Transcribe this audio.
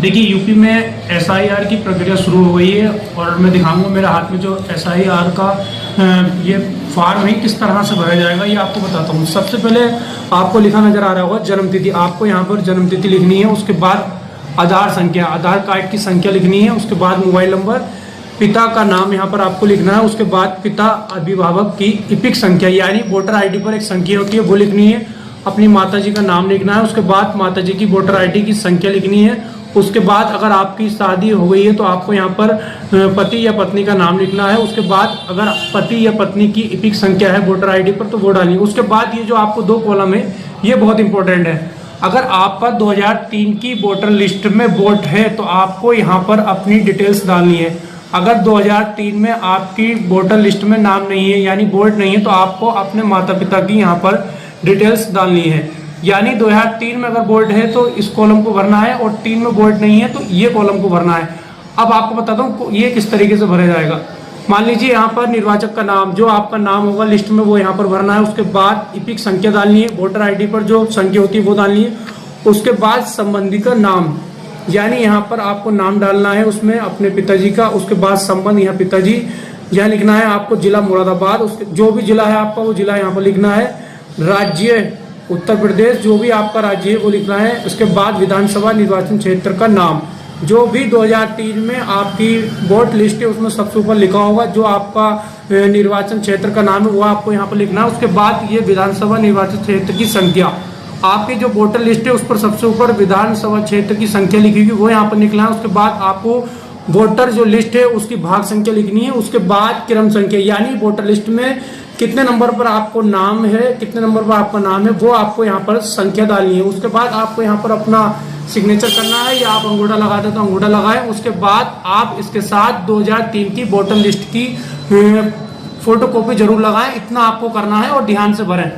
देखिए यूपी में एसआईआर की प्रक्रिया शुरू हो गई है और मैं दिखाऊंगा मेरे हाथ में जो एसआईआर का ये फॉर्म है किस तरह से भरा जाएगा ये आपको बताता हूँ। सबसे पहले आपको लिखा नजर आ रहा होगा जन्म तिथि, आपको यहाँ पर जन्म तिथि लिखनी है। उसके बाद आधार संख्या, आधार कार्ड की संख्या लिखनी है। उसके बाद मोबाइल नंबर, पिता का नाम यहाँ पर आपको लिखना है। उसके बाद पिता अभिभावक की इपिक संख्या यानी वोटर आईडी पर एक संख्या होती है वो लिखनी है। अपनी माताजी का नाम लिखना है। उसके बाद माताजी की वोटर आईडी की संख्या लिखनी है। उसके बाद अगर आपकी शादी हो गई है तो आपको यहाँ पर पति या पत्नी का नाम लिखना है। उसके बाद अगर पति या पत्नी की इपिक संख्या है वोटर आईडी पर तो वो डालनी है। उसके बाद ये जो आपको 2 कॉलम है ये बहुत इंपॉर्टेंट है। अगर आपका 2003 की वोटर लिस्ट में वोट है तो आपको यहाँ पर अपनी डिटेल्स डालनी है। अगर 2003 में आपकी वोटर लिस्ट में नाम नहीं है यानी वोट नहीं है तो आपको अपने माता पिता की यहाँ पर डिटेल्स डालनी है। यानी 2003 में अगर वोट है तो इस कॉलम को भरना है और 3 में वोट नहीं है तो ये कॉलम को भरना है। अब आपको बताता हूँ ये किस तरीके से भरा जाएगा। मान लीजिए यहाँ पर निर्वाचक का नाम, जो आपका नाम होगा लिस्ट में वो यहाँ पर भरना है। उसके बाद इपिक संख्या डालनी है, वोटर आईडी पर जो संख्या होती है वो डालनी है। उसके बाद संबंधी का नाम यानी यहाँ पर आपको नाम डालना है उसमें अपने पिताजी का। उसके बाद संबंध यहाँ पिताजी यहाँ लिखना है आपको, जिला मुरादाबाद, उसके जो भी जिला है आपका वो जिला यहाँ पर लिखना है। राज्य उत्तर प्रदेश, जो भी आपका राज्य है वो लिखना है। उसके बाद विधानसभा निर्वाचन क्षेत्र का नाम, जो भी 2003 में आपकी वोट लिस्ट है उसमें सबसे ऊपर लिखा होगा जो आपका निर्वाचन क्षेत्र का नाम है वो आपको यहाँ पर लिखना है। उसके बाद ये विधानसभा निर्वाचन क्षेत्र की संख्या, आपकी जो वोटर लिस्ट है उस पर सबसे ऊपर विधानसभा क्षेत्र की संख्या लिखी वो यहाँ पर लिखना है। उसके बाद आपको वोटर जो लिस्ट है उसकी भाग संख्या लिखनी है। उसके बाद क्रम संख्या यानी वोटर लिस्ट में कितने नंबर पर आपको नाम है, कितने नंबर पर आपका नाम है वो आपको यहाँ पर संख्या डालनी है। उसके बाद आपको यहाँ पर अपना सिग्नेचर करना है या आप अंगूठा लगाते तो अंगूठा लगाएं। उसके बाद आप इसके साथ 2003 की वोटर लिस्ट की फोटोकॉपी जरूर लगाएं। इतना आपको करना है और ध्यान से भरें।